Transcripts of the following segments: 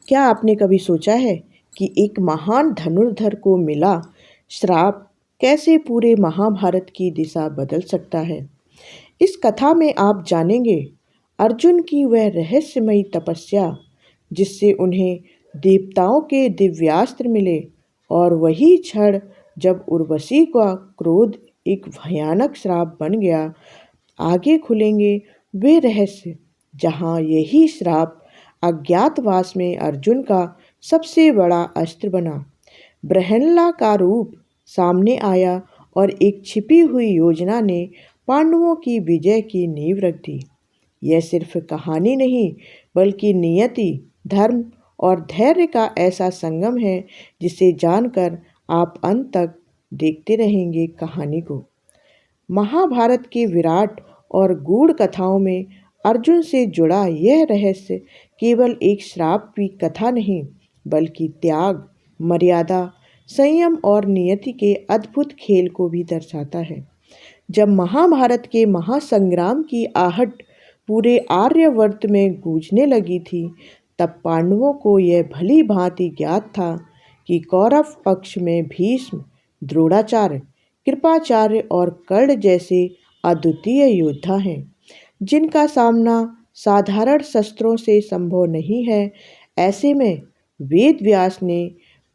क्या आपने कभी सोचा है कि एक महान धनुर्धर को मिला श्राप कैसे पूरे महाभारत की दिशा बदल सकता है? इस कथा में आप जानेंगे अर्जुन की वह रहस्यमयी तपस्या जिससे उन्हें देवताओं के दिव्यास्त्र मिले और वही क्षण जब उर्वशी का क्रोध एक भयानक श्राप बन गया। आगे खुलेंगे वे रहस्य जहाँ यही श्राप अज्ञातवास में अर्जुन का सबसे बड़ा अस्त्र बना। ब्रहणला का रूप सामने आया और एक छिपी हुई योजना ने पांडवों की विजय की नींव रख दी। यह सिर्फ कहानी नहीं बल्कि नियति, धर्म और धैर्य का ऐसा संगम है जिसे जानकर आप अंत तक देखते रहेंगे कहानी को। महाभारत के विराट और गूढ़ कथाओं में अर्जुन से जुड़ा यह रहस्य केवल एक श्राप की कथा नहीं बल्कि त्याग, मर्यादा, संयम और नियति के अद्भुत खेल को भी दर्शाता है। जब महाभारत के महासंग्राम की आहट पूरे आर्यवर्त में गूंजने लगी थी, तब पांडवों को यह भली भांति ज्ञात था कि कौरव पक्ष में भीष्म, द्रोणाचार्य, कृपाचार्य और कर्ण जैसे अद्वितीय योद्धा हैं जिनका सामना साधारण शस्त्रों से संभव नहीं है। ऐसे में वेद व्यास ने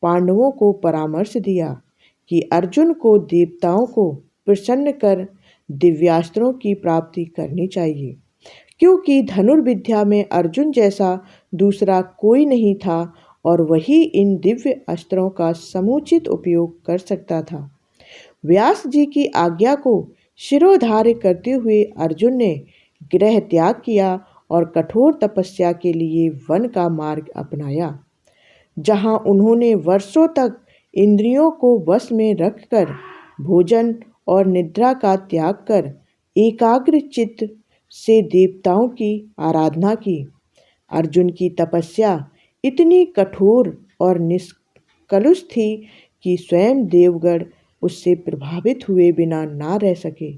पांडवों को परामर्श दिया कि अर्जुन को देवताओं को प्रसन्न कर दिव्यास्त्रों की प्राप्ति करनी चाहिए, क्योंकि धनुर्विद्या में अर्जुन जैसा दूसरा कोई नहीं था और वही इन दिव्य अस्त्रों का समुचित उपयोग कर सकता था। व्यास जी की आज्ञा को शिरोधार्य करते हुए अर्जुन ने गृह त्याग किया और कठोर तपस्या के लिए वन का मार्ग अपनाया, जहां उन्होंने वर्षों तक इंद्रियों को वश में रखकर भोजन और निद्रा का त्याग कर एकाग्र चित्त से देवताओं की आराधना की। अर्जुन की तपस्या इतनी कठोर और निष्कलुष थी कि स्वयं देवगण उससे प्रभावित हुए बिना ना रह सके।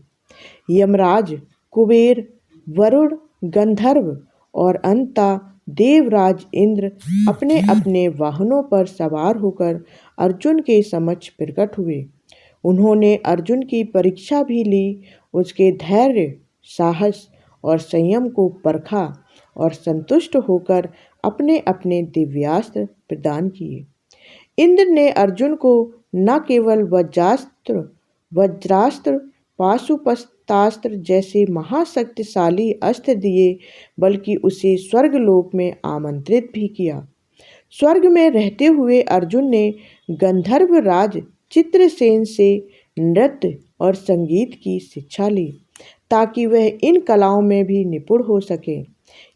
यमराज, कुबेर, वरुण, गंधर्व और अंता देवराज इंद्र अपने अपने वाहनों पर सवार होकर अर्जुन के समक्ष प्रकट हुए। उन्होंने अर्जुन की परीक्षा भी ली, उसके धैर्य, साहस और संयम को परखा और संतुष्ट होकर अपने अपने दिव्यास्त्र प्रदान किए। इंद्र ने अर्जुन को न केवल वज्रास्त्र, पाशुपतास्त्र जैसे महाशक्तिशाली अस्त्र दिए, बल्कि उसे स्वर्गलोक में आमंत्रित भी किया। स्वर्ग में रहते हुए अर्जुन ने गंधर्व राज चित्रसेन से नृत्य और संगीत की शिक्षा ली, ताकि वह इन कलाओं में भी निपुण हो सके।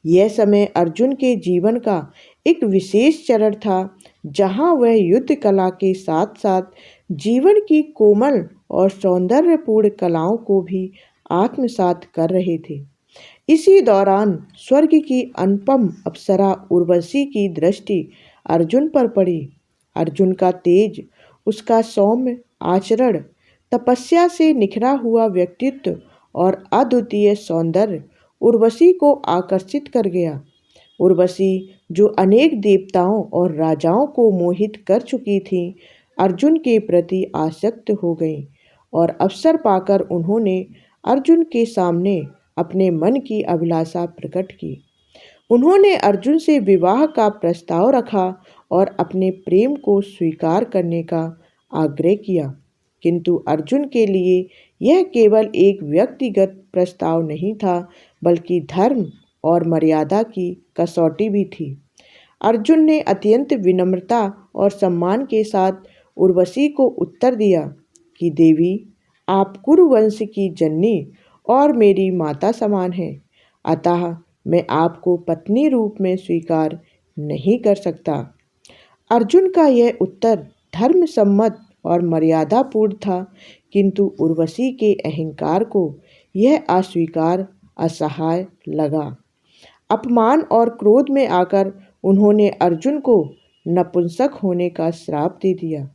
यह समय अर्जुन के जीवन का एक विशेष चरण था, जहां वह युद्ध कला के साथ साथ जीवन की कोमल और सौंदर्यपूर्ण कलाओं को भी आत्मसात कर रहे थे। इसी दौरान स्वर्ग की अनुपम अप्सरा उर्वशी की दृष्टि अर्जुन पर पड़ी। अर्जुन का तेज, उसका सौम्य आचरण, तपस्या से निखरा हुआ व्यक्तित्व और अद्वितीय सौंदर्य उर्वशी को आकर्षित कर गया। उर्वशी, जो अनेक देवताओं और राजाओं को मोहित कर चुकी थी, अर्जुन के प्रति आसक्त हो गईं और अवसर पाकर उन्होंने अर्जुन के सामने अपने मन की अभिलाषा प्रकट की। उन्होंने अर्जुन से विवाह का प्रस्ताव रखा और अपने प्रेम को स्वीकार करने का आग्रह किया, किंतु अर्जुन के लिए यह केवल एक व्यक्तिगत प्रस्ताव नहीं था, बल्कि धर्म और मर्यादा की कसौटी भी थी। अर्जुन ने अत्यंत विनम्रता और सम्मान के साथ उर्वशी को उत्तर दिया कि देवी, आप कुरुवंश की जननी और मेरी माता समान हैं, अतः मैं आपको पत्नी रूप में स्वीकार नहीं कर सकता। अर्जुन का यह उत्तर धर्मसम्मत और मर्यादापूर्ण था, किंतु उर्वशी के अहंकार को यह अस्वीकार असहाय लगा। अपमान और क्रोध में आकर उन्होंने अर्जुन को नपुंसक होने का श्राप दे दिया।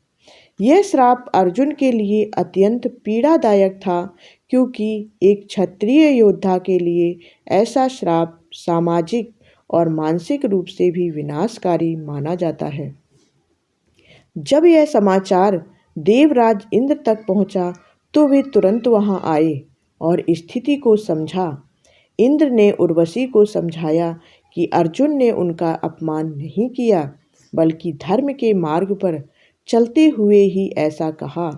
यह श्राप अर्जुन के लिए अत्यंत पीड़ादायक था, क्योंकि एक क्षत्रिय योद्धा के लिए ऐसा श्राप सामाजिक और मानसिक रूप से भी विनाशकारी माना जाता है। जब यह समाचार देवराज इंद्र तक पहुंचा तो वे तुरंत वहां आए और स्थिति को समझा। इंद्र ने उर्वशी को समझाया कि अर्जुन ने उनका अपमान नहीं किया, बल्कि धर्म के मार्ग पर चलते हुए ही ऐसा कहा।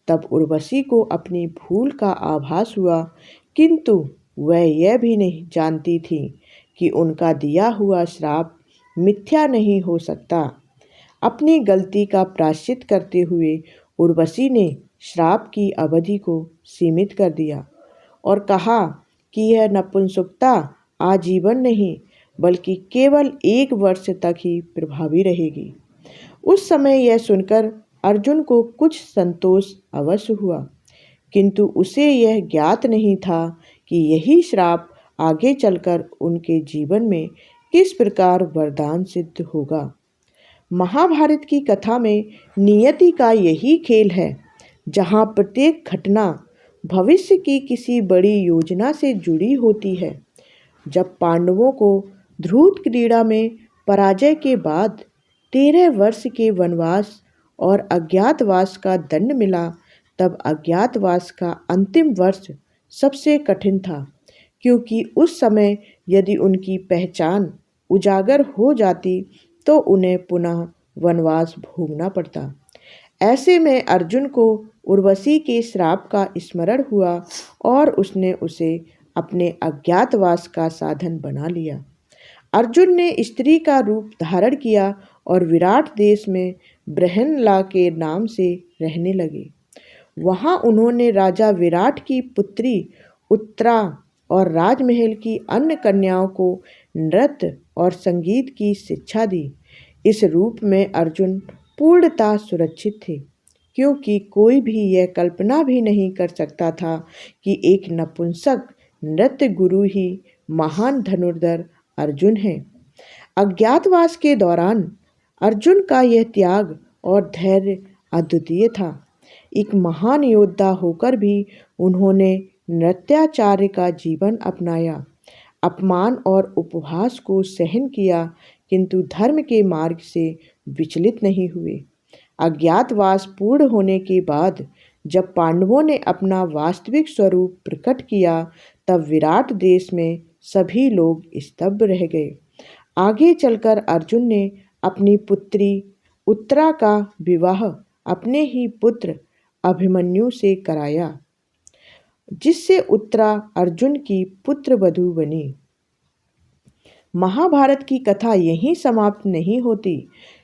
तब उर्वशी को अपनी भूल का आभास हुआ, किंतु वह यह भी नहीं जानती थी कि उनका दिया हुआ श्राप मिथ्या नहीं हो सकता। अपनी गलती का प्रायश्चित करते हुए उर्वशी ने श्राप की अवधि को सीमित कर दिया और कहा कि यह नपुंसकता आजीवन नहीं, बल्कि केवल 1 वर्ष तक ही प्रभावी रहेगी। उस समय यह सुनकर अर्जुन को कुछ संतोष अवश्य हुआ, किंतु उसे यह ज्ञात नहीं था कि यही श्राप आगे चलकर उनके जीवन में किस प्रकार वरदान सिद्ध होगा। महाभारत की कथा में नियति का यही खेल है, जहाँ प्रत्येक घटना भविष्य की किसी बड़ी योजना से जुड़ी होती है। जब पांडवों को ध्रुव क्रीड़ा में पराजय के बाद 13 वर्ष के वनवास और अज्ञातवास का दंड मिला, तब अज्ञातवास का अंतिम वर्ष सबसे कठिन था, क्योंकि उस समय यदि उनकी पहचान उजागर हो जाती तो उन्हें पुनः वनवास भोगना पड़ता। ऐसे में अर्जुन को उर्वशी के श्राप का स्मरण हुआ और उसने उसे अपने अज्ञातवास का साधन बना लिया। अर्जुन ने स्त्री का रूप धारण किया और विराट देश में बृहन्नला के नाम से रहने लगे। वहां उन्होंने राजा विराट की पुत्री उत्तरा और राजमहल की अन्य कन्याओं को नृत्य और संगीत की शिक्षा दी। इस रूप में अर्जुन पूर्णतः सुरक्षित थे, क्योंकि कोई भी यह कल्पना भी नहीं कर सकता था कि एक नपुंसक नृत्य गुरु ही महान धनुर्धर अर्जुन है। अज्ञातवास के दौरान अर्जुन का यह त्याग और धैर्य अद्वितीय था। एक महान योद्धा होकर भी उन्होंने नृत्याचार्य का जीवन अपनाया, अपमान और उपहास को सहन किया, किंतु धर्म के मार्ग से विचलित नहीं हुए। अज्ञातवास पूर्ण होने के बाद जब पांडवों ने अपना वास्तविक स्वरूप प्रकट किया, तब विराट देश में सभी लोग स्तब्ध रह गए। आगे चलकर अर्जुन ने अपनी पुत्री उत्तरा का विवाह अपने ही पुत्र अभिमन्यु से कराया, जिससे उत्तरा अर्जुन की पुत्रवधू बनी। महाभारत की कथा यहीं समाप्त नहीं होती।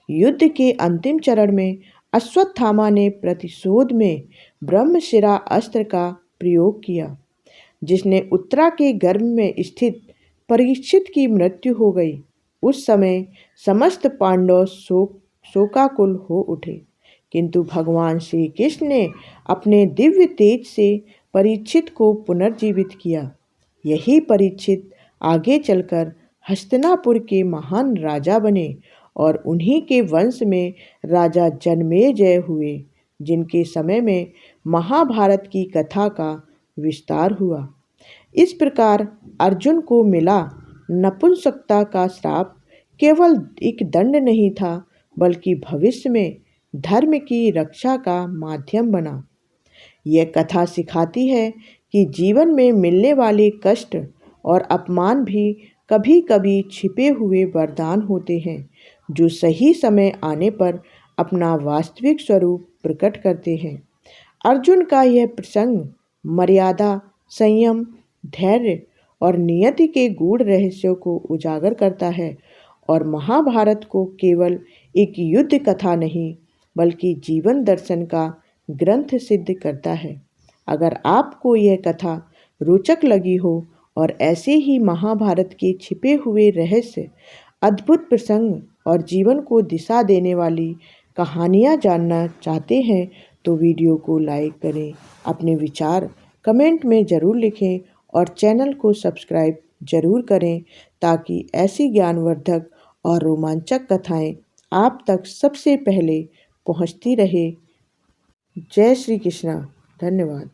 युद्ध के अंतिम चरण में अश्वत्थामा ने प्रतिशोध में ब्रह्मशिरा अस्त्र का प्रयोग किया, जिसने उत्तरा के गर्भ में स्थित परीक्षित की मृत्यु हो गई। उस समय समस्त पांडव शोकाकुल हो उठे, किंतु भगवान श्री कृष्ण ने अपने दिव्य तेज से परीक्षित को पुनर्जीवित किया। यही परीक्षित आगे चलकर हस्तिनापुर के महान राजा बने और उन्हीं के वंश में राजा जन्मेजय हुए, जिनके समय में महाभारत की कथा का विस्तार हुआ। इस प्रकार अर्जुन को मिला नपुंसकता का श्राप केवल एक दंड नहीं था, बल्कि भविष्य में धर्म की रक्षा का माध्यम बना। यह कथा सिखाती है कि जीवन में मिलने वाले कष्ट और अपमान भी कभी कभी छिपे हुए वरदान होते हैं, जो सही समय आने पर अपना वास्तविक स्वरूप प्रकट करते हैं। अर्जुन का यह प्रसंग मर्यादा, संयम, धैर्य और नियति के गूढ़ रहस्यों को उजागर करता है और महाभारत को केवल एक युद्ध कथा नहीं, बल्कि जीवन दर्शन का ग्रंथ सिद्ध करता है। अगर आपको यह कथा रोचक लगी हो और ऐसे ही महाभारत के छिपे हुए रहस्य, अद्भुत प्रसंग और जीवन को दिशा देने वाली कहानियाँ जानना चाहते हैं, तो वीडियो को लाइक करें, अपने विचार कमेंट में ज़रूर लिखें और चैनल को सब्सक्राइब ज़रूर करें, ताकि ऐसी ज्ञानवर्धक और रोमांचक कथाएं आप तक सबसे पहले पहुंचती रहे। जय श्री कृष्णा। धन्यवाद।